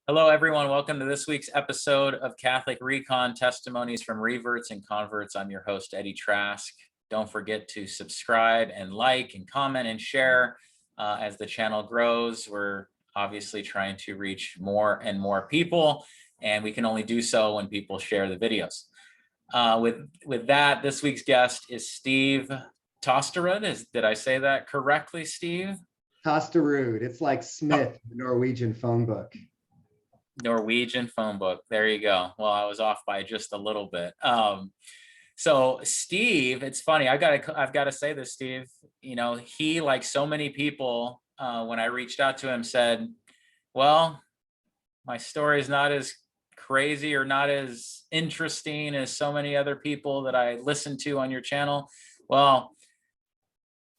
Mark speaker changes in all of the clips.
Speaker 1: Hello, everyone. Welcome to this week's episode of Catholic Re.Con Testimonies from Reverts and Converts. I'm your host, Eddie Trask. Don't forget to subscribe and like and comment and share as the channel grows. We're obviously trying to reach more and more people, and we can only do so when people share the videos. With that, this week's guest is Steve Tosterud. Did I say that correctly, Steve?
Speaker 2: Tosterud. It's like Smith, the Norwegian phone book.
Speaker 1: Norwegian phone book. There you go. Well, I was off by just a little bit. So Steve, it's funny. I've got to say this, Steve. You know, he, like so many people, when I reached out to him, said, "Well, my story is not as crazy or not as interesting as so many other people that I listen to on your channel." Well,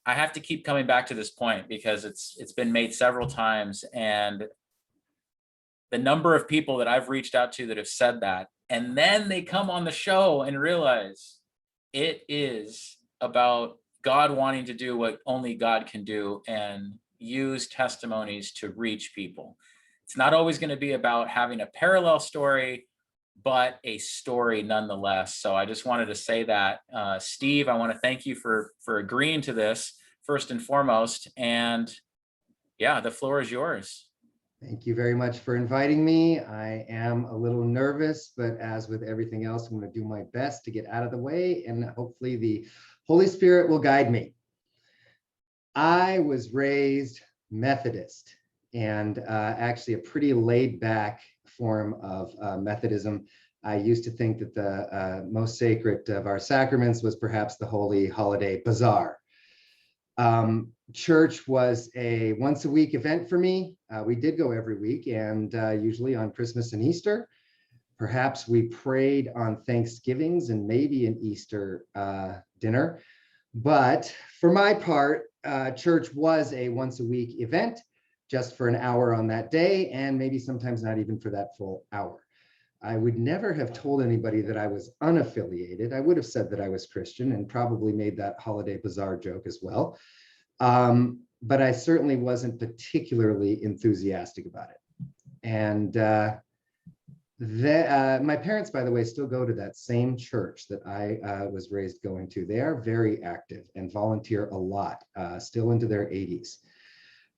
Speaker 1: I have to keep coming back to this point because it's been made several times, and the number of people that I've reached out to that have said that, and then they come on the show and realize it is about God wanting to do what only God can do and use testimonies to reach people. It's not always going to be about having a parallel story, but a story nonetheless. So I just wanted to say that, Steve, I want to thank you for agreeing to this first and foremost. And yeah, the floor is yours.
Speaker 2: Thank you very much for inviting me. I am a little nervous, but as with everything else, I'm going to do my best to get out of the way, and hopefully the Holy Spirit will guide me. I was raised Methodist, and actually a pretty laid-back form of Methodism. I used to think that the most sacred of our sacraments was perhaps the Holy Holiday Bazaar. Church was a once-a-week event for me. We did go every week, and usually on Christmas and Easter. Perhaps we prayed on Thanksgivings and maybe an Easter dinner. But for my part, church was a once-a-week event, just for an hour on that day, and maybe sometimes not even for that full hour. I would never have told anybody that I was unaffiliated. I would have said that I was Christian and probably made that holiday bazaar joke as well. But I certainly wasn't particularly enthusiastic about it. And my parents, by the way, still go to that same church that I was raised going to. They are very active and volunteer a lot, still into their 80s.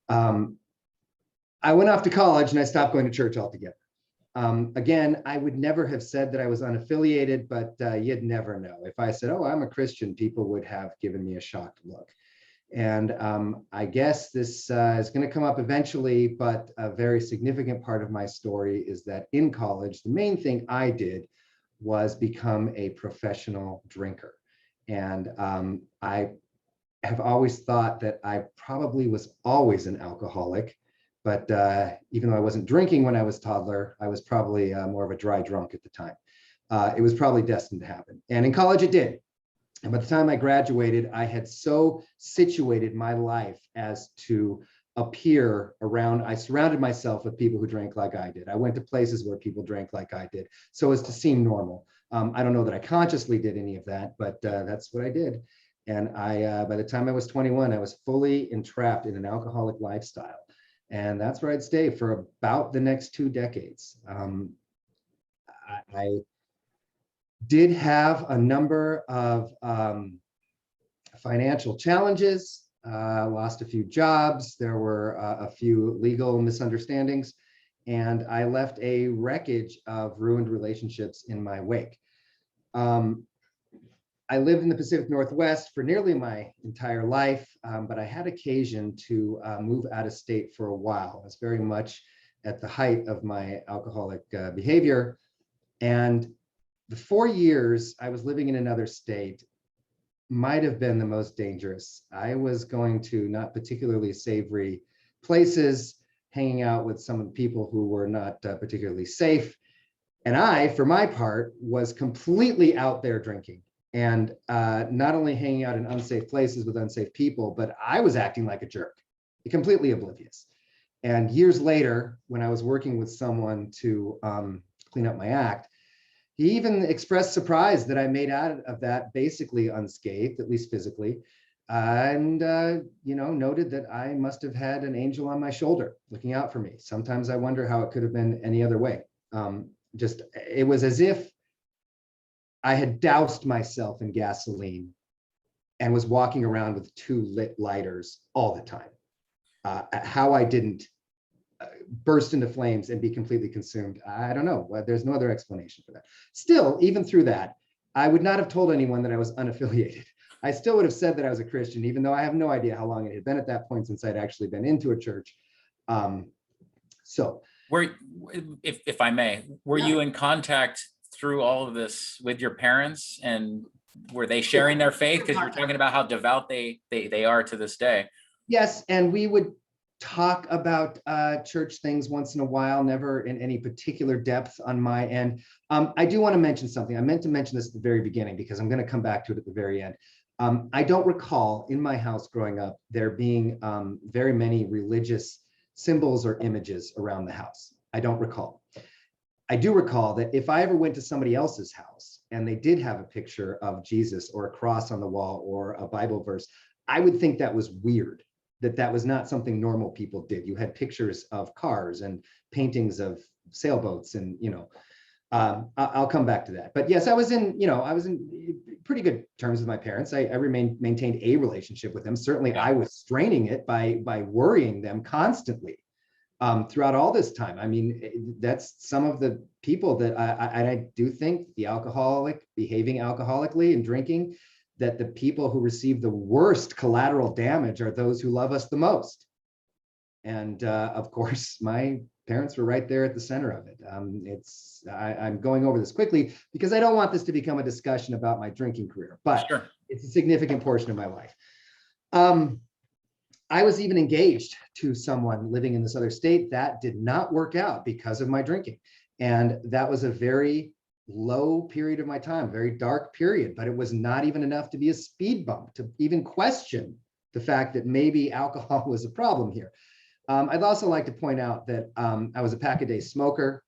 Speaker 2: I went off to college and I stopped going to church altogether. Again, I would never have said that I was unaffiliated, but you'd never know. If I said, "Oh, I'm a Christian," people would have given me a shocked look. And I guess this is going to come up eventually, but a very significant part of my story is that in college, the main thing I did was become a professional drinker. And I have always thought that I probably was always an alcoholic. But even though I wasn't drinking when I was a toddler, I was probably more of a dry drunk at the time. It was probably destined to happen. And in college, it did. And by the time I graduated, I had so situated my life as to appear around. I surrounded myself with people who drank like I did. I went to places where people drank like I did, so as to seem normal. I don't know that I consciously did any of that, but that's what I did. And by the time I was 21, I was fully entrapped in an alcoholic lifestyle. And that's where I'd stay for about the next 2 decades. I did have a number of financial challenges, lost a few jobs. There were a few legal misunderstandings, and I left a wreckage of ruined relationships in my wake. I lived in the Pacific Northwest for nearly my entire life, but I had occasion to move out of state for a while. I was very much at the height of my alcoholic behavior. And the 4 years I was living in another state might have been the most dangerous. I was going to not particularly savory places, hanging out with some of the people who were not particularly safe. And I, for my part, was completely out there drinking. And not only hanging out in unsafe places with unsafe people, but I was acting like a jerk, completely oblivious. And years later, when I was working with someone to clean up my act, he even expressed surprise that I made out of that basically unscathed, at least physically. and noted that I must have had an angel on my shoulder looking out for me. Sometimes I wonder how it could have been any other way. It was as if I had doused myself in gasoline and was walking around with 2 lit lighters all the time. How I didn't burst into flames and be completely consumed, I don't know. There's no other explanation for that. Still, even through that, I would not have told anyone that I was unaffiliated. I still would have said that I was a Christian, even though I have no idea how long it had been at that point since I'd actually been into a church.
Speaker 1: If I may, were you in contact through all of this with your parents, and were they sharing their faith? Because you're talking about how devout they are to this day.
Speaker 2: Yes, and we would talk about church things once in a while, never in any particular depth on my end. I do want to mention something. I meant to mention this at the very beginning because I'm going to come back to it at the very end. I don't recall in my house growing up there being very many religious symbols or images around the house. I don't recall. I do recall that if I ever went to somebody else's house and they did have a picture of Jesus or a cross on the wall or a Bible verse, I would think that was weird, that was not something normal people did. You had pictures of cars and paintings of sailboats, and I'll come back to that. But yes, I was in pretty good terms with my parents. I maintained a relationship with them. Certainly, I was straining it by worrying them constantly throughout all this time. I mean, that's some of the people that I do think the alcoholic behaving alcoholically and drinking, that the people who receive the worst collateral damage are those who love us the most. And of course, my parents were right there at the center of it. I'm going over this quickly because I don't want this to become a discussion about my drinking career, but sure, it's a significant portion of my life. I was even engaged to someone living in this other state. That did not work out because of my drinking. And that was a very low period of my time, very dark period, but it was not even enough to be a speed bump, to even question the fact that maybe alcohol was a problem here. I'd also like to point out that I was a pack-a-day smoker.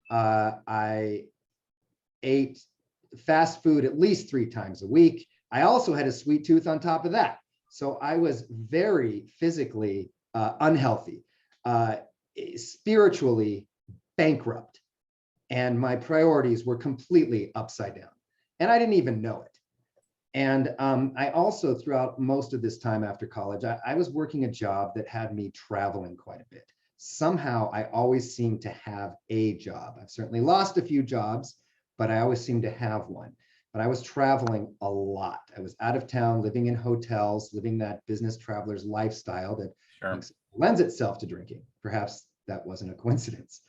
Speaker 2: I ate fast food at least 3 times a week. I also had a sweet tooth on top of that. So I was very physically unhealthy, spiritually bankrupt, and my priorities were completely upside down. And I didn't even know it. And I also, throughout most of this time after college, I was working a job that had me traveling quite a bit. Somehow I always seemed to have a job. I've certainly lost a few jobs, but I always seemed to have one. But I was traveling a lot. I was out of town, living in hotels, living that business traveler's lifestyle that lends itself to drinking. Perhaps that wasn't a coincidence.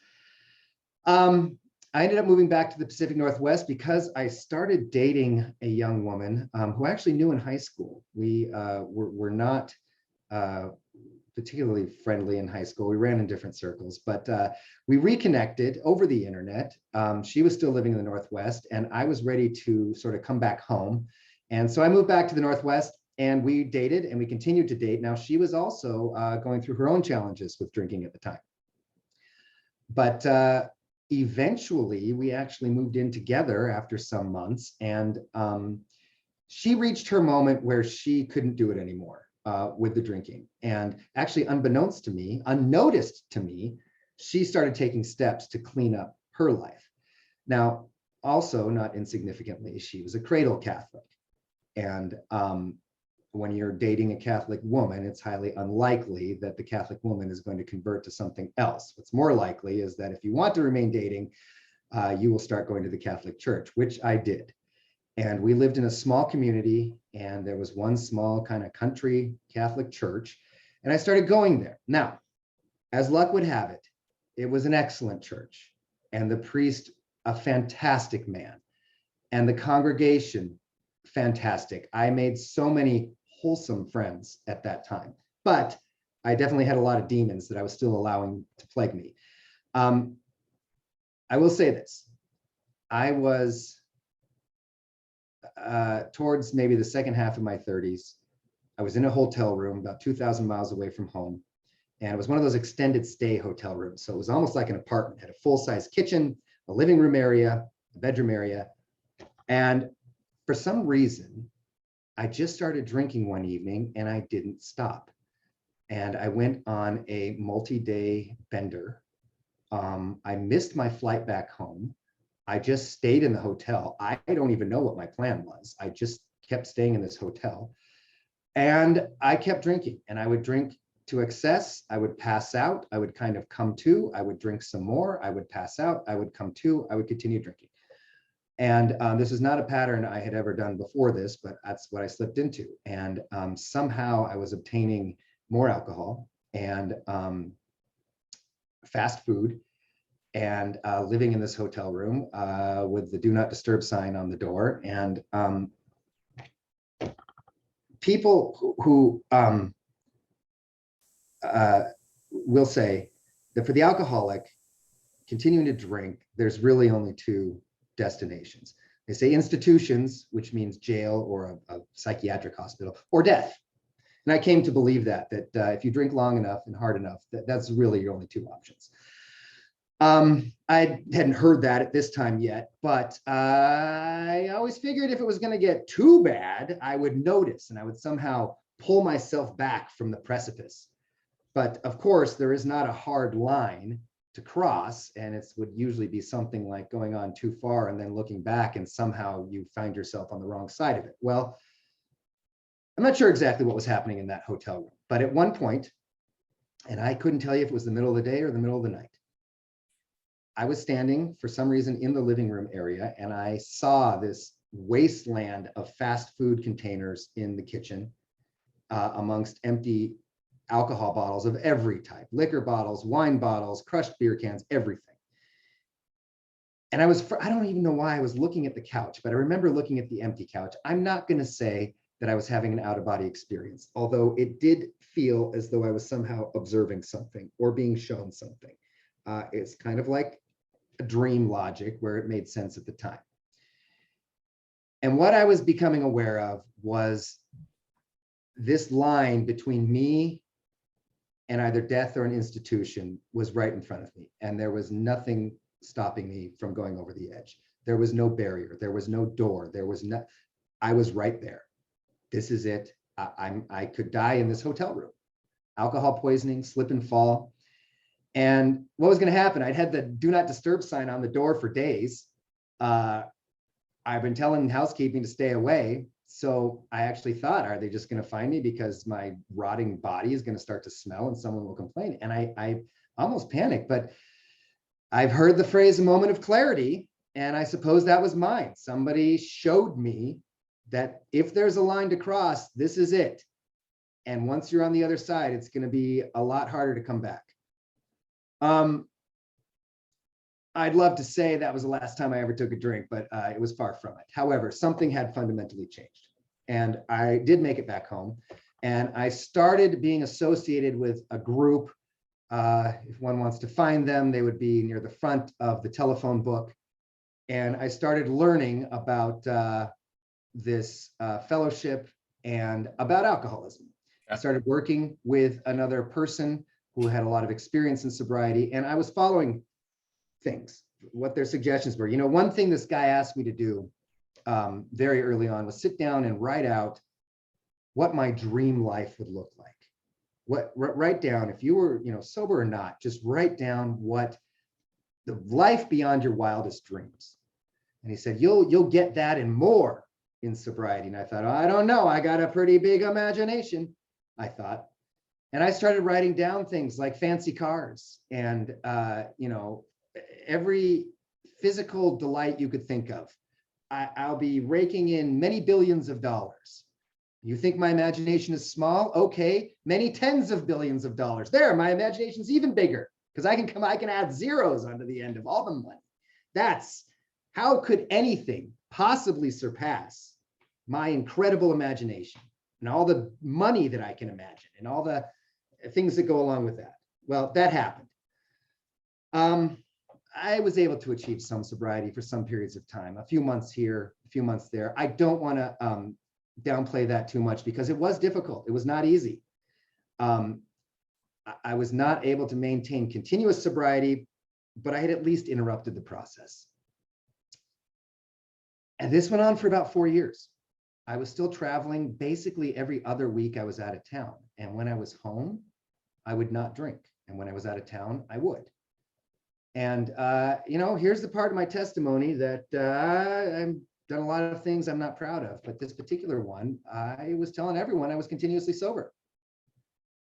Speaker 2: I ended up moving back to the Pacific Northwest because I started dating a young woman who I actually knew in high school. We were not particularly friendly in high school. We ran in different circles, but we reconnected over the internet. She was still living in the Northwest, and I was ready to sort of come back home. And so I moved back to the Northwest, and we dated, and we continued to date. Now, she was also going through her own challenges with drinking at the time. But eventually, we actually moved in together after some months, and she reached her moment where she couldn't do it anymore with the drinking. And actually, unbeknownst to me, unnoticed to me, she started taking steps to clean up her life. Now, also, not insignificantly, she was a cradle Catholic. And when you're dating a Catholic woman, it's highly unlikely that the Catholic woman is going to convert to something else. What's more likely is that if you want to remain dating, you will start going to the Catholic Church, which I did. And we lived in a small community, and there was one small kind of country Catholic church, and I started going there. Now, as luck would have it, it was an excellent church, and the priest, a fantastic man, and the congregation, fantastic. I made so many wholesome friends at that time, but I definitely had a lot of demons that I was still allowing to plague me. I will say this, I was towards maybe the second half of my 30s. I was in a hotel room about 2,000 miles away from home, and it was one of those extended stay hotel rooms. So it was almost like an apartment, had a full-size kitchen, a living room area, a bedroom area, and for some reason, I just started drinking one evening and I didn't stop. And I went on a multi-day bender. I missed my flight back home. I just stayed in the hotel. I don't even know what my plan was. I just kept staying in this hotel. And I kept drinking, and I would drink to excess. I would pass out. I would kind of come to. I would drink some more. I would pass out. I would come to. I would continue drinking. And this is not a pattern I had ever done before this, but that's what I slipped into. And somehow I was obtaining more alcohol and fast food and living in this hotel room with the do not disturb sign on the door. And people who will say that for the alcoholic, continuing to drink, there's really only two destinations. They say institutions, which means jail or a psychiatric hospital, or death. And I came to believe that if you drink long enough and hard enough, that's really your only two options. I hadn't heard that at this time yet, but I always figured if it was going to get too bad, I would notice and I would somehow pull myself back from the precipice. But of course, there is not a hard line to cross, and it would usually be something like going on too far and then looking back and somehow you find yourself on the wrong side of it. Well, I'm not sure exactly what was happening in that hotel room, but at one point, and I couldn't tell you if it was the middle of the day or the middle of the night, I was standing for some reason in the living room area, and I saw this wasteland of fast food containers in the kitchen amongst empty alcohol bottles of every type, liquor bottles, wine bottles, crushed beer cans, everything. And I don't even know why I was looking at the couch, but I remember looking at the empty couch. I'm not going to say that I was having an out-of-body experience, although it did feel as though I was somehow observing something or being shown something. It's kind of like a dream logic where it made sense at the time. And what I was becoming aware of was this line between me and either death or an institution was right in front of me. And there was nothing stopping me from going over the edge. There was no barrier. There was no door. I was right there. This is it. I could die in this hotel room. Alcohol poisoning, slip and fall. And what was going to happen? I'd had the do not disturb sign on the door for days. I've been telling housekeeping to stay away. So I actually thought, are they just going to find me because my rotting body is going to start to smell and someone will complain? And I almost panicked, but I've heard the phrase a moment of clarity, and I suppose that was mine. Somebody showed me that if there's a line to cross, this is it. And once you're on the other side, it's going to be a lot harder to come back. I'd love to say that was the last time I ever took a drink, but it was far from it. However, something had fundamentally changed. And I did make it back home. And I started being associated with a group. If one wants to find them, they would be near the front of the telephone book. And I started learning about this fellowship and about alcoholism. I started working with another person who had a lot of experience in sobriety, and I was following things, what their suggestions were. You know, one thing this guy asked me to do very early on was sit down and write out what my dream life would look like. Write down, if you were, sober or not, just write down what the life beyond your wildest dreams. And he said, you'll get that and more in sobriety. And I thought, I don't know, I got a pretty big imagination, I thought. And I started writing down things like fancy cars and, every physical delight you could think of. I'll be raking in many billions of dollars. You think my imagination is small? Okay, many tens of billions of dollars. There, my imagination's even bigger because I can add zeros onto the end of all the money. How could anything possibly surpass my incredible imagination and all the money that I can imagine and all the things that go along with that? Well, that happened. I was able to achieve some sobriety for some periods of time, a few months here, a few months there. I don't want to downplay that too much because it was difficult. It was not easy. I was not able to maintain continuous sobriety, but I had at least interrupted the process. And this went on for about 4 years. I was still traveling. Basically every other week I was out of town. And when I was home, I would not drink. And when I was out of town, I would. And, here's the part of my testimony that I've done a lot of things I'm not proud of, but this particular one, I was telling everyone I was continuously sober.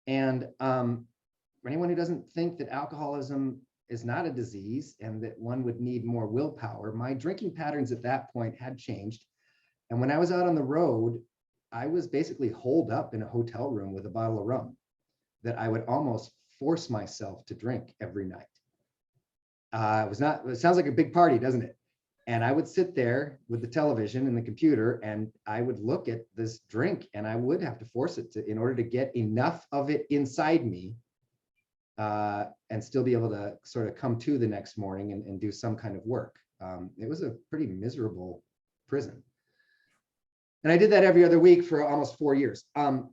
Speaker 2: And for anyone who doesn't think that alcoholism is not a disease and that one would need more willpower, my drinking patterns at that point had changed. And when I was out on the road, I was basically holed up in a hotel room with a bottle of rum that I would almost force myself to drink every night. It sounds like a big party, doesn't it? And I would sit there with the television and the computer, and I would look at this drink, and I would have to force it in order to get enough of it inside me and still be able to sort of come to the next morning and do some kind of work. It was a pretty miserable prison. And I did that every other week for almost 4 years. And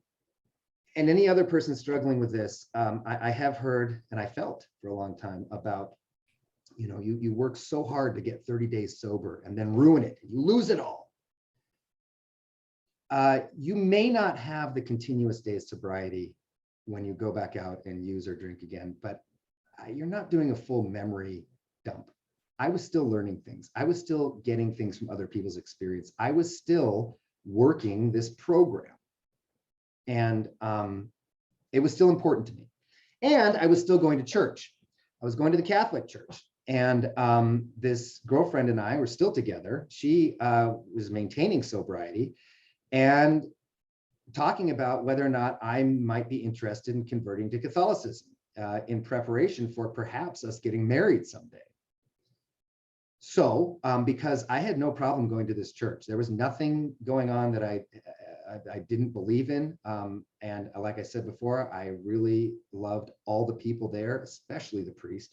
Speaker 2: any other person struggling with this, I have heard and I felt for a long time about, you work so hard to get 30 days sober and then ruin it. You lose it all. You may not have the continuous days sobriety when you go back out and use or drink again, but you're not doing a full memory dump. I was still learning things. I was still getting things from other people's experience. I was still working this program. And it was still important to me. And I was still going to church. I was going to the Catholic Church. And this girlfriend and I were still together. She was maintaining sobriety and talking about whether or not I might be interested in converting to Catholicism in preparation for perhaps us getting married someday. So because I had no problem going to this church, there was nothing going on that I didn't believe in. And like I said before, I really loved all the people there, especially the priest.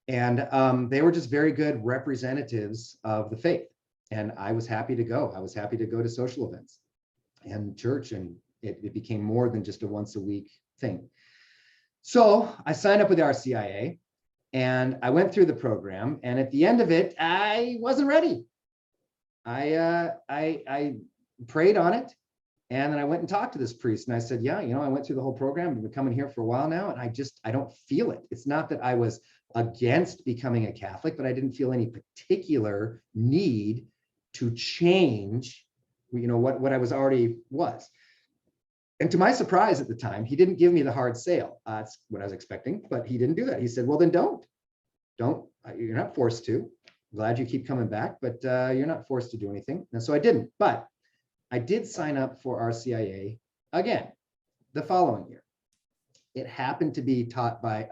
Speaker 2: And they were just very good representatives of the faith. And I was happy to go. I was happy to go to social events and church, and it became more than just a once a week thing. So I signed up with RCIA and I went through the program. And at the end of it, I wasn't ready. I prayed on it. And then I went and talked to this priest and I said, yeah, I went through the whole program. I've been coming here for a while now. And I don't feel it. It's not that I was against becoming a Catholic, but I didn't feel any particular need to change, what I was already was. And to my surprise at the time, he didn't give me the hard sale. That's what I was expecting, but he didn't do that. He said, well, then don't, you're not forced to. I'm glad you keep coming back, but you're not forced to do anything. And so I didn't, but I did sign up for RCIA again the following year. It happened to be taught by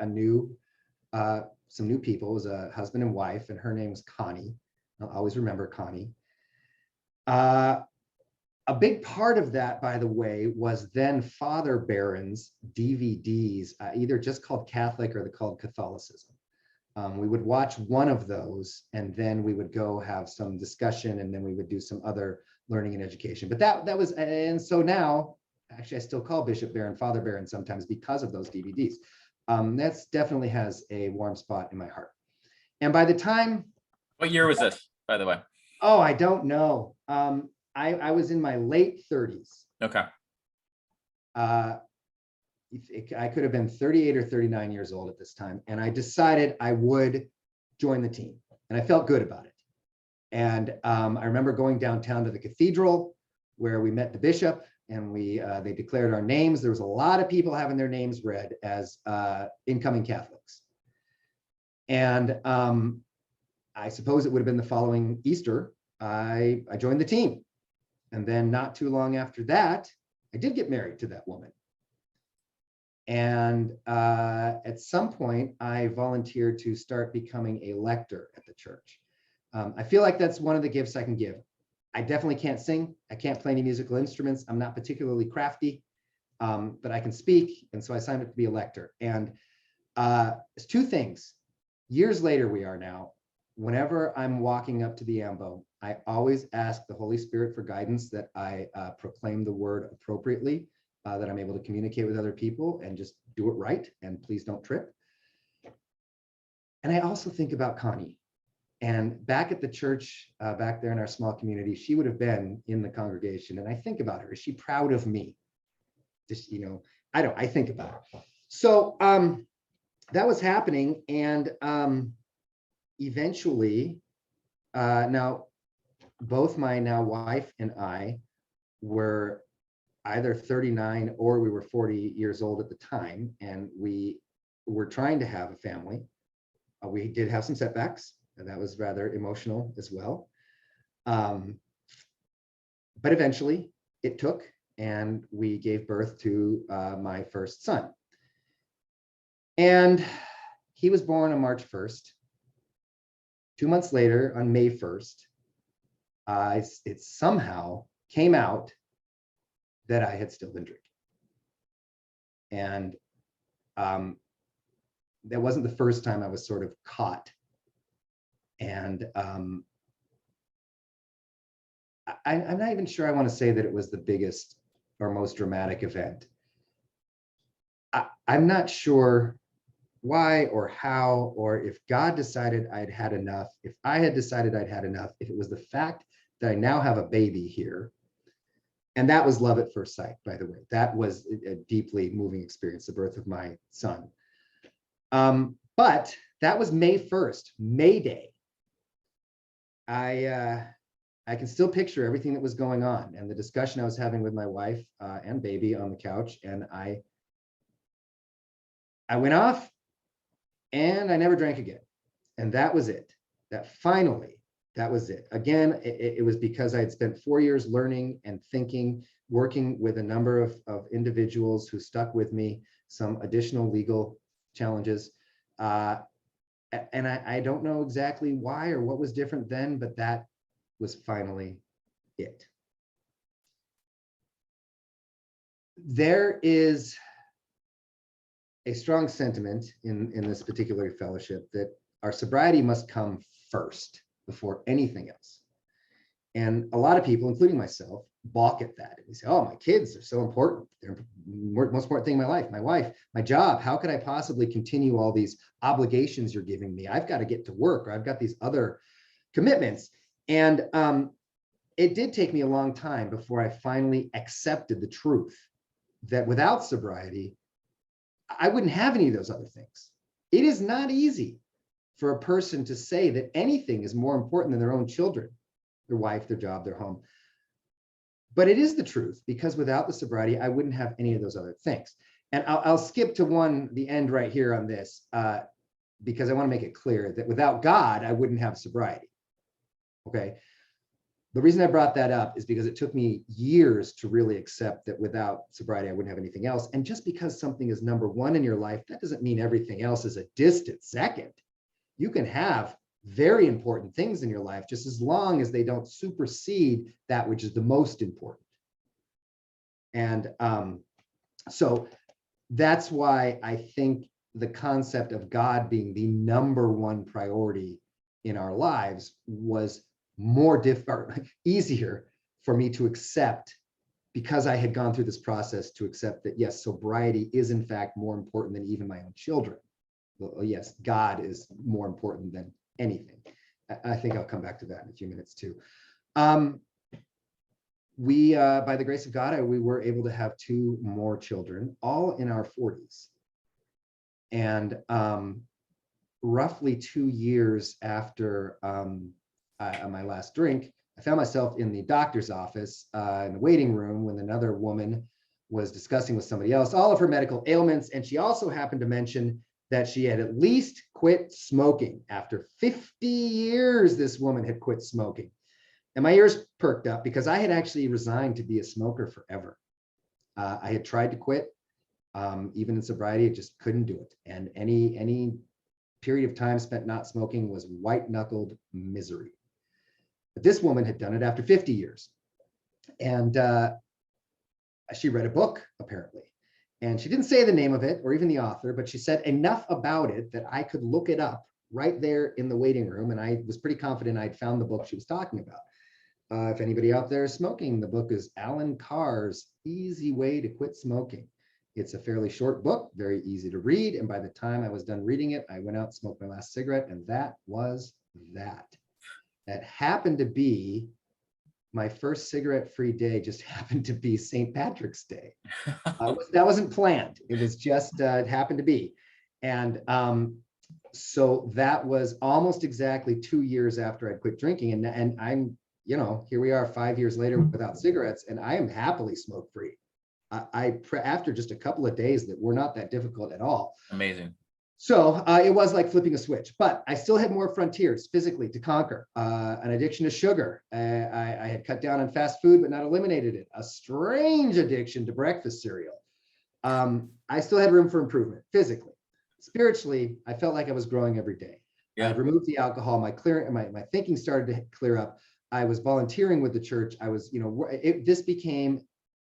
Speaker 2: some new people. It was a husband and wife, and her name was Connie. I'll always remember Connie. A big part of that, by the way, was then Father Barron's DVDs, either just called Catholic or they're called Catholicism. We would watch one of those, and then we would go have some discussion, and then we would do some other learning and education. But that was, and so now, actually, I still call Bishop Barron Father Barron sometimes because of those DVDs. That's definitely has a warm spot in my heart. And by the time...
Speaker 1: What year was this, by the way?
Speaker 2: Oh, I don't know. I was in my late 30s.
Speaker 1: Okay.
Speaker 2: I could have been 38 or 39 years old at this time. And I decided I would join the team. And I felt good about it. And I remember going downtown to the cathedral where we met the bishop, and they declared our names. There was a lot of people having their names read as incoming Catholics. And I suppose it would have been the following Easter, I joined the team. And then not too long after that, I did get married to that woman. And at some point, I volunteered to start becoming a lector at the church. I feel like that's one of the gifts I can give. I definitely can't sing. I can't play any musical instruments. I'm not particularly crafty, but I can speak. And so I signed up to be a lector. And it's two things. Years later, we are now, whenever I'm walking up to the ambo, I always ask the Holy Spirit for guidance that I proclaim the word appropriately, that I'm able to communicate with other people and just do it right. And please don't trip. And I also think about Connie. And back at the church, back there in our small community, she would have been in the congregation. And I think about her. Is she proud of me? Just, I think about her. So that was happening. And eventually, now, both my now wife and I were either 39 or we were 40 years old at the time. And we were trying to have a family. We did have some setbacks, and that was rather emotional as well. But eventually it took, and we gave birth to my first son. And he was born on March 1st. 2 months later, on May 1st, it somehow came out that I had still been drinking. And that wasn't the first time I was sort of caught. And I'm not even sure I want to say that it was the biggest or most dramatic event. I'm not sure why or how, or if God decided I'd had enough, if I had decided I'd had enough, if it was the fact that I now have a baby here. And that was love at first sight, by the way. That was a deeply moving experience, the birth of my son. But that was May 1st, May Day. I can still picture everything that was going on and the discussion I was having with my wife and baby on the couch. And I went off and I never drank again. And that was it. That was it. Again, it was because I had spent 4 years learning and thinking, working with a number of individuals who stuck with me, some additional legal challenges. And I don't know exactly why or what was different then, but that was finally it. There is a strong sentiment in this particular fellowship that our sobriety must come first before anything else. And a lot of people, including myself, balk at that. And they say, oh, my kids are so important. They're the most important thing in my life. My wife, my job. How could I possibly continue all these obligations you're giving me? I've got to get to work, or I've got these other commitments. And it did take me a long time before I finally accepted the truth that without sobriety, I wouldn't have any of those other things. It is not easy for a person to say that anything is more important than their own children, their wife, their job, their home. But it is the truth, because without the sobriety, I wouldn't have any of those other things. And I'll skip to the end right here on this, because I want to make it clear that without God, I wouldn't have sobriety. Okay. The reason I brought that up is because it took me years to really accept that without sobriety, I wouldn't have anything else. And just because something is number one in your life, that doesn't mean everything else is a distant second. You can have very important things in your life, just as long as they don't supersede that which is the most important. And so that's why I think the concept of God being the number one priority in our lives was easier for me to accept, because I had gone through this process to accept that, yes, sobriety is in fact more important than even my own children. Well, yes, God is more important than anything. I think I'll come back to that in a few minutes too. We, by the grace of God, we were able to have 2 more children, all in our 40s. And roughly 2 years after my last drink, I found myself in the doctor's office in the waiting room when another woman was discussing with somebody else all of her medical ailments. And she also happened to mention that she had at least quit smoking. After 50 years, this woman had quit smoking. And my ears perked up, because I had actually resigned to be a smoker forever. I had tried to quit, even in sobriety, I just couldn't do it. And any period of time spent not smoking was white-knuckled misery. But this woman had done it after 50 years. And she read a book, apparently. And she didn't say the name of it or even the author, but she said enough about it that I could look it up right there in the waiting room. And I was pretty confident I'd found the book she was talking about. If anybody out there is smoking, the book is Alan Carr's Easy Way to Quit Smoking. It's a fairly short book, very easy to read. And by the time I was done reading it, I went out and smoked my last cigarette, and that was that. That happened to be my first cigarette-free day, just happened to be St. Patrick's Day. That wasn't planned. It was just, it happened to be. And so that was almost exactly 2 years after I quit drinking. And I'm, here we are 5 years later without cigarettes, and I am happily smoke-free. After just a couple of days that were not that difficult at all.
Speaker 1: Amazing.
Speaker 2: So it was like flipping a switch, but I still had more frontiers physically to conquer. An addiction to sugar. I had cut down on fast food, but not eliminated it. A strange addiction to breakfast cereal. I still had room for improvement physically. Spiritually, I felt like I was growing every day.
Speaker 1: Yeah.
Speaker 2: I removed the alcohol. My thinking started to clear up. I was volunteering with the church. I was, this became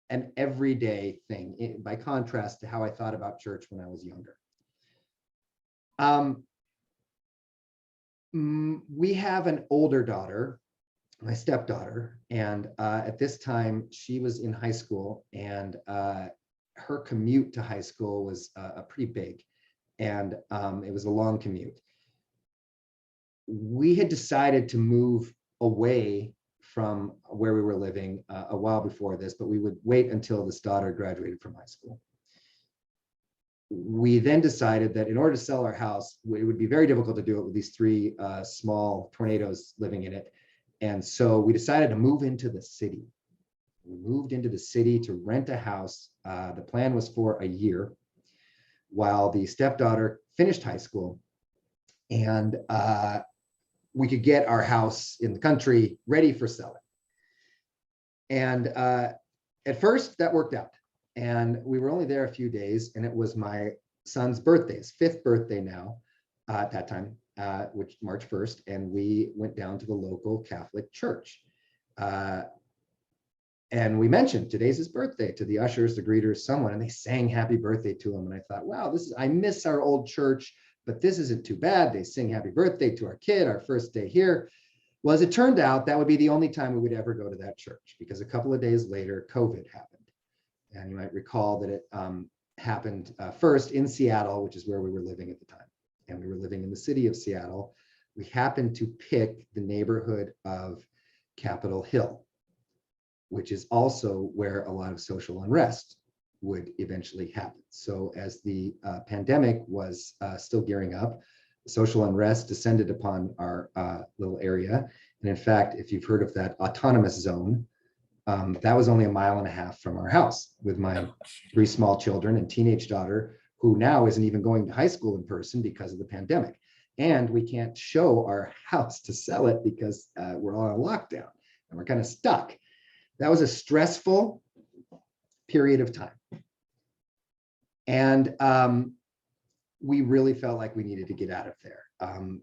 Speaker 2: an everyday thing by contrast to how I thought about church when I was younger. We have an older daughter, my stepdaughter, and at this time she was in high school, and her commute to high school was pretty big, and it was a long commute. We had decided to move away from where we were living a while before this, but we would wait until this daughter graduated from high school. We then decided that in order to sell our house, it would be very difficult to do it with these three small tornadoes living in it. And so we decided to move into the city. We moved into the city to rent a house. The plan was for a year while the stepdaughter finished high school, and we could get our house in the country ready for selling. And at first that worked out. And we were only there a few days, and it was my son's birthday, his 5th birthday now, at that time, which March 1st, and we went down to the local Catholic church. And we mentioned today's his birthday to the ushers, the greeters, someone, and they sang happy birthday to him. And I thought, wow, I miss our old church, but this isn't too bad. They sing happy birthday to our kid, our first day here. Well, as it turned out, that would be the only time we would ever go to that church, because a couple of days later, COVID happened. And you might recall that it happened first in Seattle, which is where we were living at the time. And we were living in the city of Seattle. We happened to pick the neighborhood of Capitol Hill, which is also where a lot of social unrest would eventually happen. So as the pandemic was still gearing up, social unrest descended upon our little area. And in fact, if you've heard of that autonomous zone, that was only 1.5 miles from our house, with my 3 small children and teenage daughter, who now isn't even going to high school in person because of the pandemic. And we can't show our house to sell it because we're all on lockdown and we're kind of stuck. That was a stressful period of time. And we really felt like we needed to get out of there.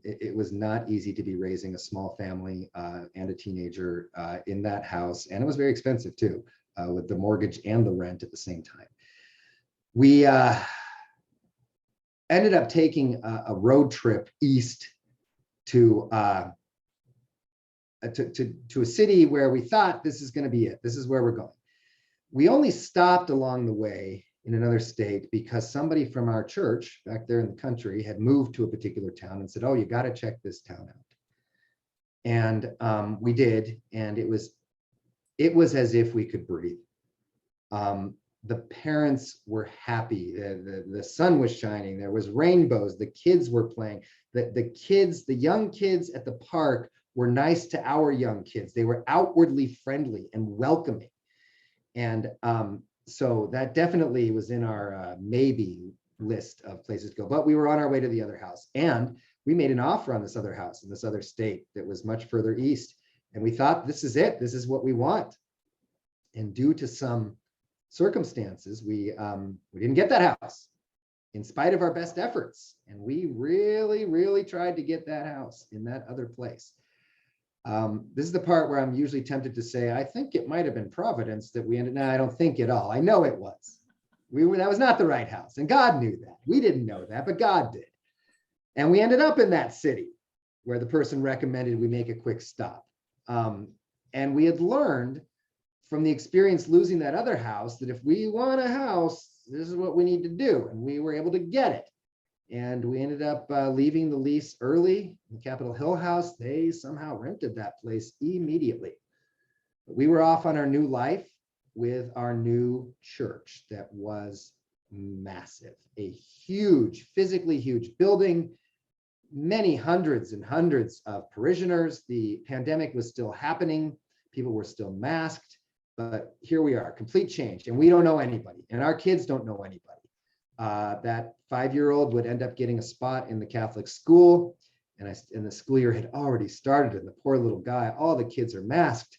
Speaker 2: It was not easy to be raising a small family and a teenager in that house. And it was very expensive too, with the mortgage and the rent at the same time. We ended up taking a road trip east to a city where we thought this is going to be it. This is where we're going. We only stopped along the way in another state because somebody from our church back there in the country had moved to a particular town and said, oh, you got to check this town out. And we did, and it was as if we could breathe. The parents were happy. The sun was shining. There was rainbows. The kids were playing. The young kids at the park were nice to our young kids. They were outwardly friendly and welcoming. And so that definitely was in our maybe list of places to go. But we were on our way to the other house, and we made an offer on this other house in this other state that was much further east. And we thought, this is it. This is what we want. And due to some circumstances, we didn't get that house in spite of our best efforts. And we really, really tried to get that house in that other place. This is the part where I'm usually tempted to say, I think it might have been providence that we ended. No, I don't think at all. I know it was. That was not the right house. And God knew that. We didn't know that, but God did. And we ended up in that city where the person recommended we make a quick stop. And we had learned from the experience losing that other house that if we want a house, this is what we need to do. And we were able to get it And we ended up leaving the lease early. The Capitol Hill house, they somehow rented that place immediately. But we were off on our new life with our new church that was massive, a huge, physically huge building, many hundreds and hundreds of parishioners. The pandemic was still happening. People were still masked, but here we are, complete change. And we don't know anybody, and our kids don't know anybody. That 5-year-old would end up getting a spot in the Catholic school, and the school year had already started, and the poor little guy, all the kids are masked.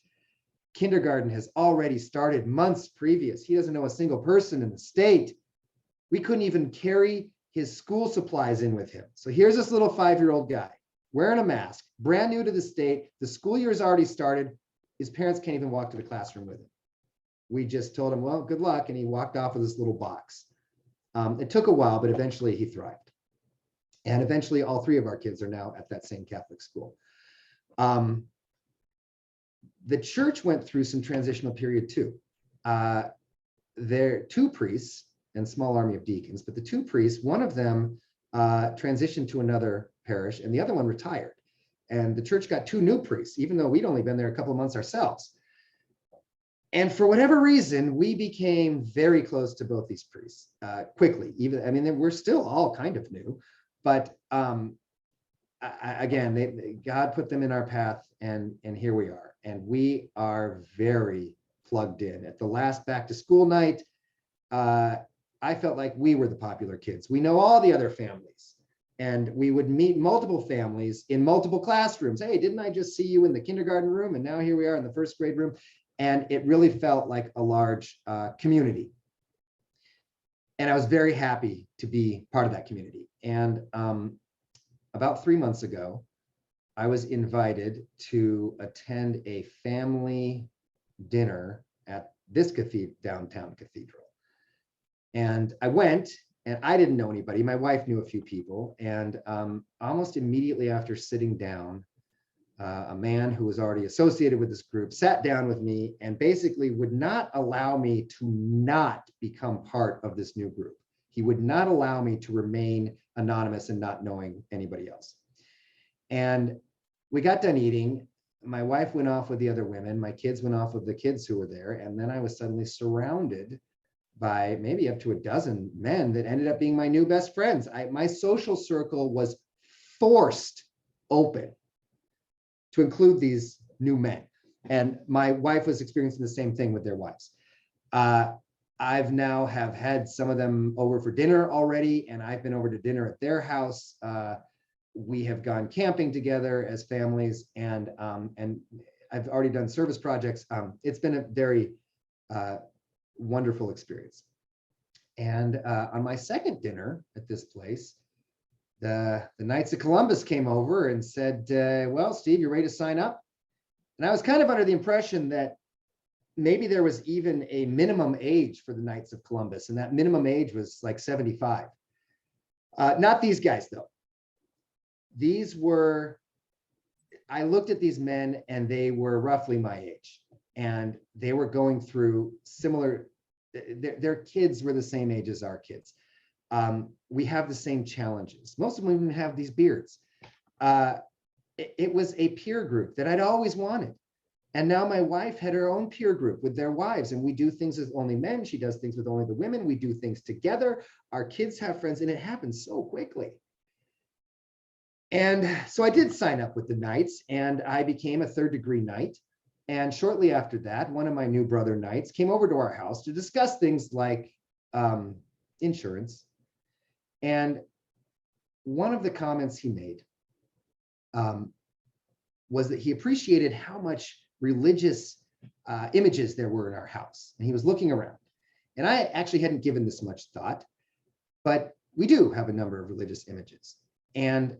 Speaker 2: Kindergarten has already started months previous. He doesn't know a single person in the state. We couldn't even carry his school supplies in with him. So here's this little 5-year-old guy wearing a mask, brand new to the state. The school year has already started. His parents can't even walk to the classroom with him. We just told him, well, good luck. And he walked off with this little box. It took a while, but eventually he thrived. And eventually all 3 of our kids are now at that same Catholic school. The church went through some transitional period too. There are 2 priests and small army of deacons, but the 2 priests, one of them transitioned to another parish and the other one retired. And the church got 2 new priests, even though we'd only been there a couple of months ourselves. And for whatever reason, we became very close to both these priests quickly. Even, I mean, we're still all kind of new, but again, God put them in our path, and here we are. And we are very plugged in. At the last back to school night, I felt like we were the popular kids. We know all the other families, and we would meet multiple families in multiple classrooms. Hey, didn't I just see you in the kindergarten room? And now here we are in the 1st grade room. And it really felt like a large community. And I was very happy to be part of that community. And about 3 months ago, I was invited to attend a family dinner at this downtown cathedral. And I went, and I didn't know anybody. My wife knew a few people. And almost immediately after sitting down, a man who was already associated with this group sat down with me and basically would not allow me to not become part of this new group. He would not allow me to remain anonymous and not knowing anybody else. And we got done eating. My wife went off with the other women. My kids went off with the kids who were there. And then I was suddenly surrounded by maybe up to a dozen men that ended up being my new best friends. My social circle was forced open to include these new men. And my wife was experiencing the same thing with their wives. I've now have had some of them over for dinner already, and I've been over to dinner at their house. We have gone camping together as families, and I've already done service projects. It's been a very wonderful experience. And on my 2nd dinner at this place, the Knights of Columbus came over and said, well, Steve, you ready to sign up? And I was kind of under the impression that maybe there was even a minimum age for the Knights of Columbus, and that minimum age was like 75. Not these guys, though. I looked at these men, and they were roughly my age, and they were going through similar, their kids were the same age as our kids. We have the same challenges. Most of them even have these beards. It was a peer group that I'd always wanted. And now my wife had her own peer group with their wives, and we do things with only men. She does things with only the women. We do things together. Our kids have friends, and it happens so quickly. And so I did sign up with the Knights, and I became a 3rd degree Knight. And shortly after that, one of my new brother Knights came over to our house to discuss things like insurance. And one of the comments he made was that he appreciated how much religious images there were in our house. And he was looking around. And I actually hadn't given this much thought, but we do have a number of religious images. And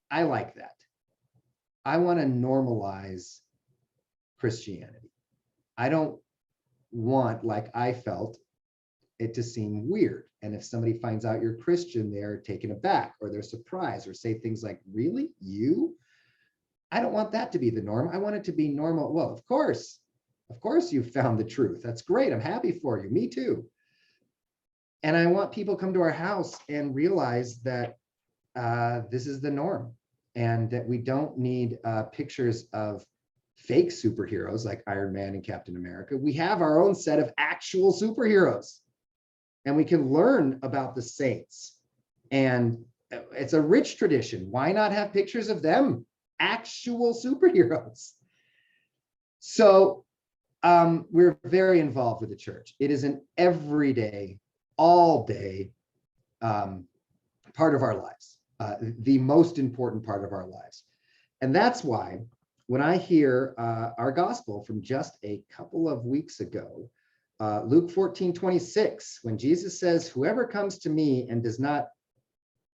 Speaker 2: I like that. I want to normalize Christianity. I don't want, like I felt, it to seem weird. And if somebody finds out you're Christian, they're taken aback or they're surprised or say things like, really, you? I don't want that to be the norm. I want it to be normal. Well, of course you found the truth. That's great. I'm happy for you. Me too. And I want people to come to our house and realize that this is the norm, and that we don't need pictures of fake superheroes like Iron Man and Captain America. We have our own set of actual superheroes, and we can learn about the saints. And it's a rich tradition. Why not have pictures of them, actual superheroes? So we're very involved with the church. It is an everyday, all day part of our lives, the most important part of our lives. And that's why when I hear our gospel from just a couple of weeks ago, Luke 14:26, when Jesus says, whoever comes to me and does not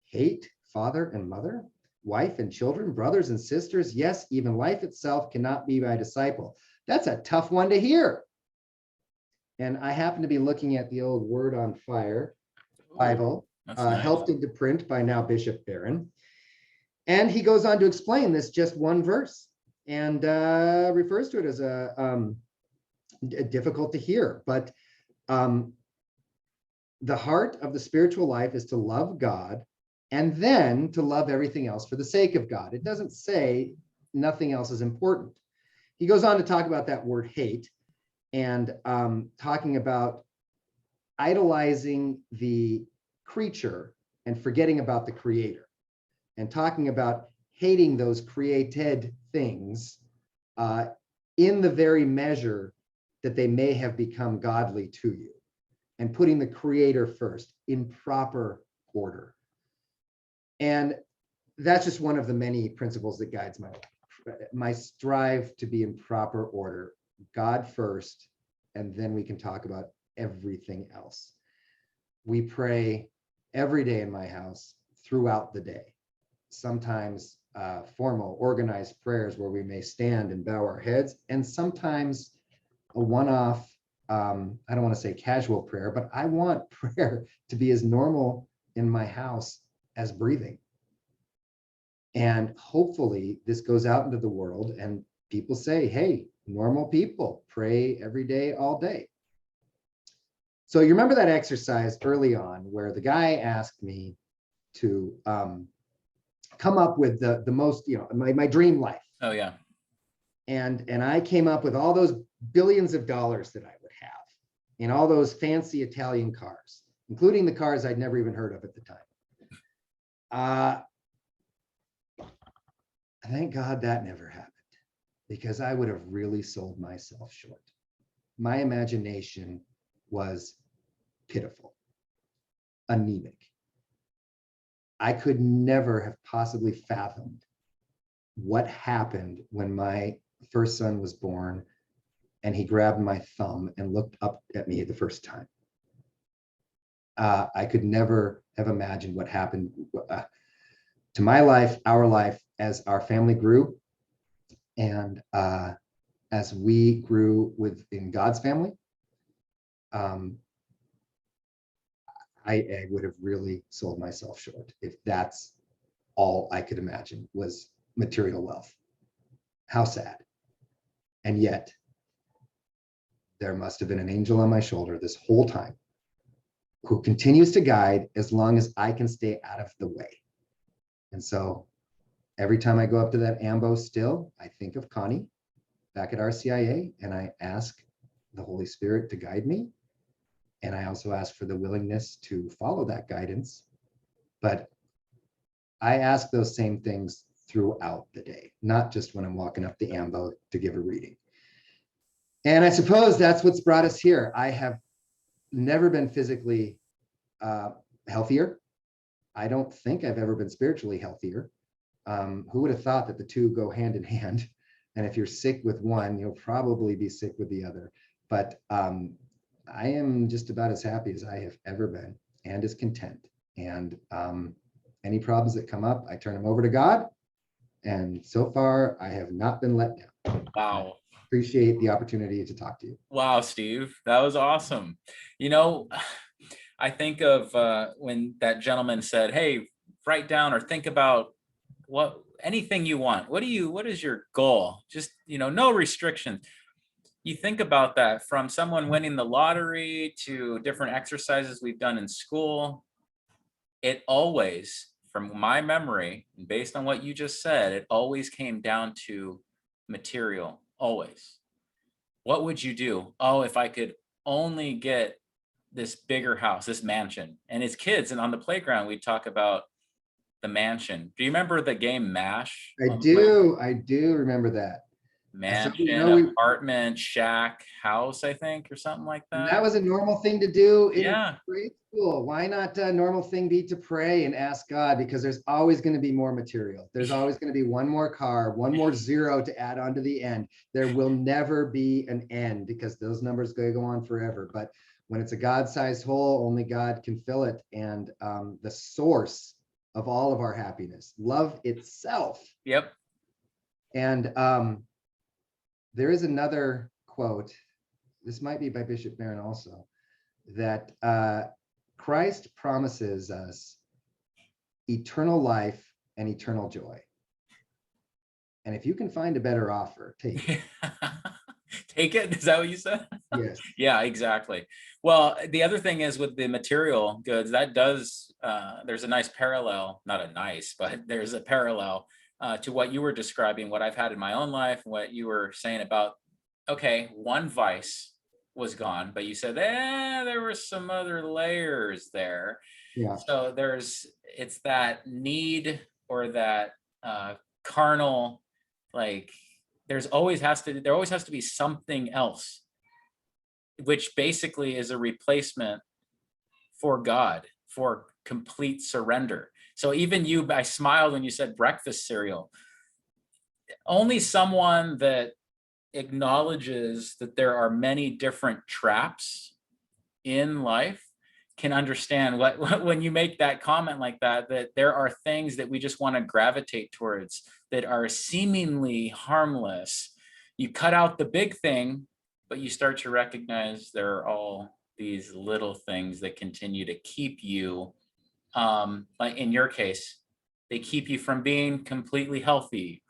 Speaker 2: hate father and mother, wife and children, brothers and sisters, yes, even life itself, cannot be my disciple. That's a tough one to hear. And I happen to be looking at the old Word on Fire Bible,
Speaker 1: Nice.
Speaker 2: helped into print by now Bishop Barron. And he goes on to explain this just one verse, and refers to it as a difficult to hear. But the heart of the spiritual life is to love God and then to love everything else for the sake of God. It doesn't say nothing else is important. He goes on to talk about that word hate, and talking about idolizing the creature and forgetting about the creator, and talking about hating those created things in the very measure that they may have become godly to you, and putting the creator first in proper order. And that's just one of the many principles that guides my life. My strive to be in proper order, God first, and then we can talk about everything else. We pray every day in my house throughout the day, sometimes formal, organized prayers where we may stand and bow our heads, and sometimes a one-off, I don't want to say casual prayer, but I want prayer to be as normal in my house as breathing. And hopefully this goes out into the world and people say, hey, normal people pray every day, all day. So you remember that exercise early on where the guy asked me to come up with the most, my dream life.
Speaker 1: Oh yeah.
Speaker 2: And I came up with all those billions of dollars that I would have, and all those fancy Italian cars, including the cars I'd never even heard of at the time. Thank God that never happened, because I would have really sold myself short. My imagination was pitiful, anemic. I could never have possibly fathomed what happened when my first son was born and he grabbed my thumb and looked up at me the first time. I could never have imagined what happened to my life, our life, as our family grew, and as we grew within God's family. I would have really sold myself short if that's all I could imagine was material wealth. How sad. And yet, there must have been an angel on my shoulder this whole time who continues to guide as long as I can stay out of the way. And so every time I go up to that ambo still, I think of Connie back at RCIA, and I ask the Holy Spirit to guide me. And I also ask for the willingness to follow that guidance. But I ask those same things throughout the day, not just when I'm walking up the ambo to give a reading. And I suppose that's what's brought us here. I have never been physically healthier. I don't think I've ever been spiritually healthier. Who would have thought that the two go hand in hand? And if you're sick with one, you'll probably be sick with the other. But I am just about as happy as I have ever been, and as content. And any problems that come up, I turn them over to God. And so far, I have not been let down.
Speaker 1: Wow.
Speaker 2: Appreciate the opportunity to talk to you.
Speaker 1: Wow, Steve, that was awesome. I think of when that gentleman said, hey, write down or think about anything you want. What is your goal? Just, no restrictions. you think about that, from someone winning the lottery to different exercises we've done in school, it always, from my memory, and based on what you just said, it always came down to material, always. What would you do? Oh, if I could only get this bigger house, this mansion. And as kids and on the playground, we'd talk about the mansion. Do you remember the game MASH
Speaker 2: I
Speaker 1: on the playground?
Speaker 2: do. I do remember that. So,
Speaker 1: Mansion,
Speaker 2: we
Speaker 1: apartment, shack, house, I think, or something like
Speaker 2: that
Speaker 1: that.
Speaker 2: was a normal thing to do in
Speaker 1: Yeah.
Speaker 2: grade school. Why not a normal thing be to pray and ask God? Because there's always going to be more material. There's always going to be one more car, one more zero to add on to the end. There will never be an end because those numbers go on forever. But when it's a God-sized hole, only God can fill it. And the source of all of our happiness, love itself.
Speaker 1: Yep.
Speaker 2: And there is another quote. This might be by Bishop Barron also, that Christ promises us eternal life and eternal joy. And if you can find a better offer, take it.
Speaker 1: Take it? Is that what you said?
Speaker 2: Yes.
Speaker 1: Yeah, exactly. Well, the other thing is with the material goods, that does, there's a nice parallel, not a nice, but there's a parallel to what you were describing, what I've had in my own life, what you were saying about, okay, one vice was gone, but you said, there were some other layers there.
Speaker 2: Yeah.
Speaker 1: So it's that need or that carnal, like there always has to be something else, which basically is a replacement for God, for complete surrender. So even you, I smiled when you said breakfast cereal. Only someone that acknowledges that there are many different traps in life can understand what when you make that comment like that, that there are things that we just want to gravitate towards that are seemingly harmless. You cut out the big thing, but you start to recognize there are all these little things that continue to keep you, like in your case, they keep you from being completely healthy,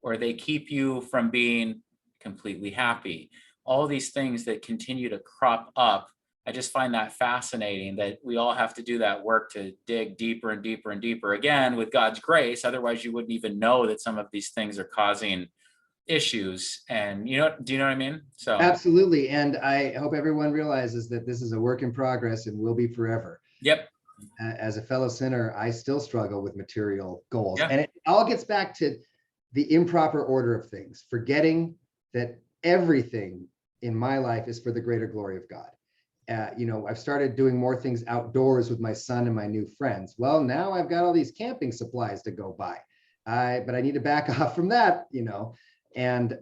Speaker 1: or they keep you from being completely happy. All these things that continue to crop up. I just find that fascinating that we all have to do that work to dig deeper and deeper and deeper, again, with God's grace. Otherwise, you wouldn't even know that some of these things are causing issues. And do you know what I mean? So
Speaker 2: Absolutely. And I hope everyone realizes that this is a work in progress and will be forever.
Speaker 1: yep.
Speaker 2: As a fellow sinner, I still struggle with material goals.
Speaker 1: Yeah.
Speaker 2: And it all gets back to the improper order of things, forgetting that everything in my life is for the greater glory of God. I've started doing more things outdoors with my son and my new friends. Well, now I've got all these camping supplies to go buy. But I need to back off from that, And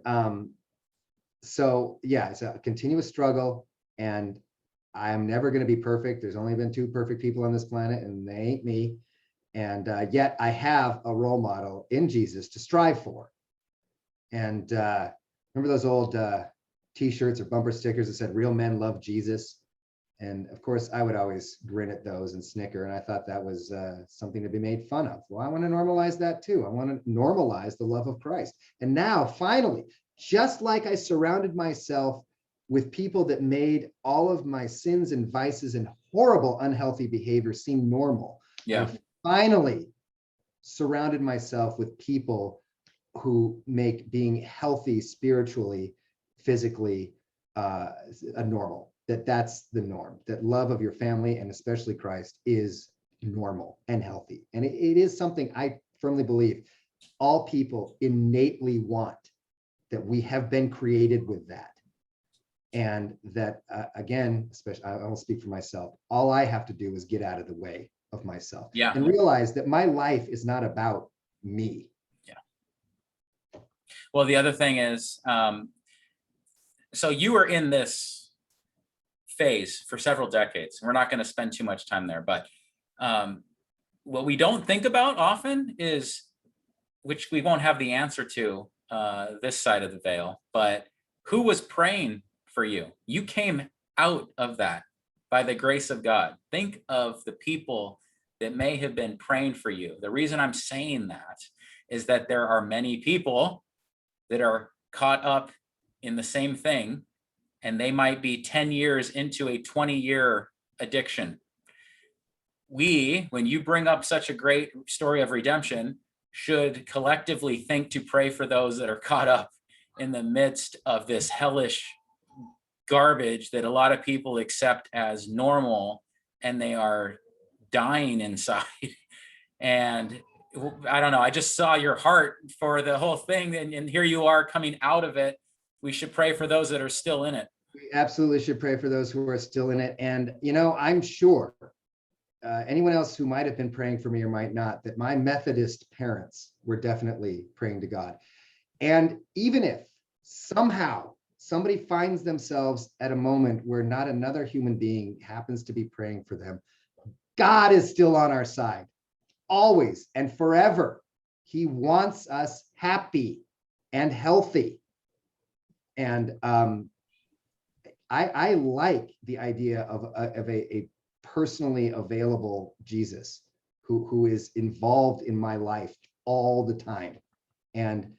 Speaker 2: so, yeah, it's a continuous struggle, and I'm never going to be perfect. There's only been 2 perfect people on this planet, and they ain't me. And yet I have a role model in Jesus to strive for. And remember those old T-shirts or bumper stickers that said "Real men love Jesus"? And of course, I would always grin at those and snicker. And I thought that was something to be made fun of. Well, I want to normalize that too. I want to normalize the love of Christ. And now, finally, just like I surrounded myself with people that made all of my sins and vices and horrible, unhealthy behavior seem normal,
Speaker 1: Yeah.
Speaker 2: I finally surrounded myself with people who make being healthy spiritually, physically, a normal. That's the norm, that love of your family and especially Christ is normal and healthy. And it is something I firmly believe all people innately want, that we have been created with that. And that, again, especially, I won't speak for myself, all I have to do is get out of the way of myself,
Speaker 1: Yeah.
Speaker 2: and realize that my life is not about me.
Speaker 1: Yeah. Well, the other thing is, so you were in this phase for several decades. We're not going to spend too much time there, but what we don't think about often is, which we won't have the answer to this side of the veil, but who was praying for you? You came out of that by the grace of God. Think of the people that may have been praying for you. The reason I'm saying that is that there are many people that are caught up in the same thing and they might be 10 years into a 20-year addiction. When you bring up such a great story of redemption, should collectively think to pray for those that are caught up in the midst of this hellish garbage that a lot of people accept as normal, and they are dying inside. And I don't know, I just saw your heart for the whole thing, and here you are coming out of it. We should pray for those that are still in it.
Speaker 2: We absolutely should pray for those who are still in it. And, you know, I'm sure anyone else who might have been praying for me or might not, that my Methodist parents were definitely praying to God. And even if somehow somebody finds themselves at a moment where not another human being happens to be praying for them, God is still on our side, always and forever. He wants us happy and healthy. And I like the idea of a personally available Jesus who is involved in my life all the time. And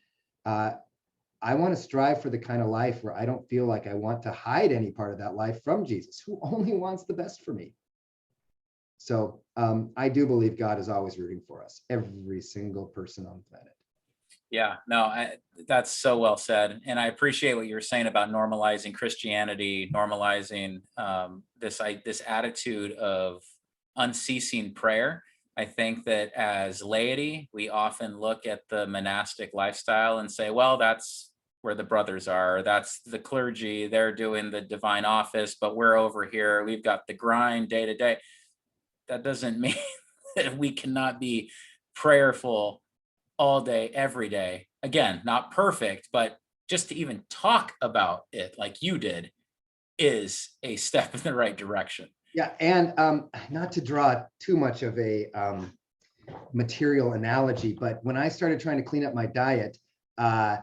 Speaker 2: I want to strive for the kind of life where I don't feel like I want to hide any part of that life from Jesus, who only wants the best for me. So I do believe God is always rooting for us, every single person on the planet.
Speaker 1: Yeah, no, that's so well said. And I appreciate what you were saying about normalizing Christianity, normalizing this attitude of unceasing prayer. I think that as laity, we often look at the monastic lifestyle and say, well, that's where the brothers are. That's the clergy. They're doing the divine office, but we're over here. We've got the grind day to day. That doesn't mean that we cannot be prayerful all day, every day. Again, not perfect, but just to even talk about it like you did is a step in the right direction.
Speaker 2: Yeah, and not to draw too much of a material analogy, but when I started trying to clean up my diet, I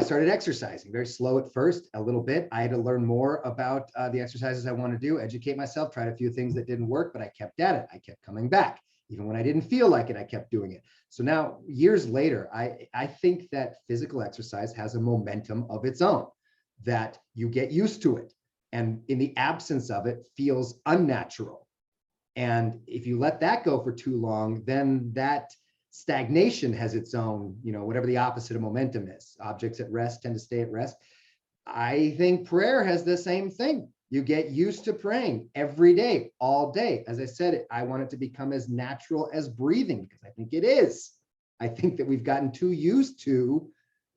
Speaker 2: started exercising very slow at first, a little bit. I had to learn more about the exercises I want to do, educate myself, tried a few things that didn't work, but I kept at it. I kept coming back. Even when I didn't feel like it, I kept doing it. So now, years later, I think that physical exercise has a momentum of its own, that you get used to it. And in the absence of it, feels unnatural. And if you let that go for too long, then that stagnation has its own, whatever the opposite of momentum is. Objects at rest tend to stay at rest. I think prayer has the same thing. You get used to praying every day, all day. As I said, I want it to become as natural as breathing, because I think it is. I think that we've gotten too used to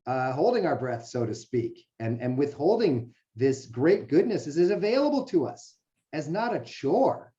Speaker 2: holding our breath, so to speak, and withholding this great goodness is available to us as not a chore.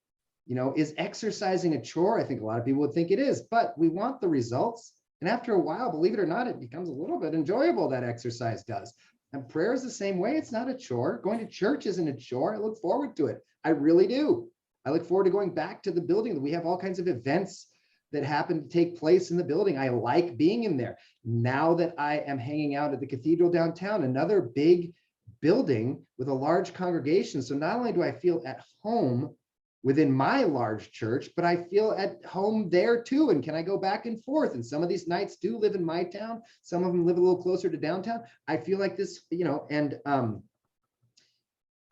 Speaker 2: Is exercising a chore? I think a lot of people would think it is, but we want the results. And after a while, believe it or not, it becomes a little bit enjoyable, that exercise does. And prayer is the same way. It's not a chore. Going to church isn't a chore. I look forward to it. I really do. I look forward to going back to the building. We have all kinds of events that happen to take place in the building. I like being in there. Now that I am hanging out at the cathedral downtown, another big building with a large congregation. So not only do I feel at home within my large church, but I feel at home there too. And can I go back and forth? And some of these nights do live in my town. Some of them live a little closer to downtown. I feel like this, and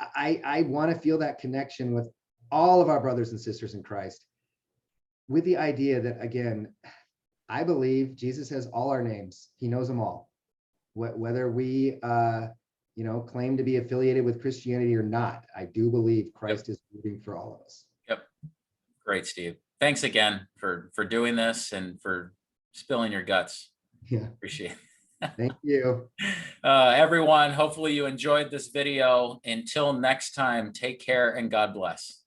Speaker 2: I want to feel that connection with all of our brothers and sisters in Christ, with the idea that, again, I believe Jesus has all our names. He knows them all. Whether we, claim to be affiliated with Christianity or not, I do believe Christ is rooting for all of us.
Speaker 1: Yep. Great, Steve. Thanks again for doing this and for spilling your guts.
Speaker 2: Yeah.
Speaker 1: Appreciate it.
Speaker 2: Thank you.
Speaker 1: Everyone, hopefully you enjoyed this video. Until next time, take care and God bless.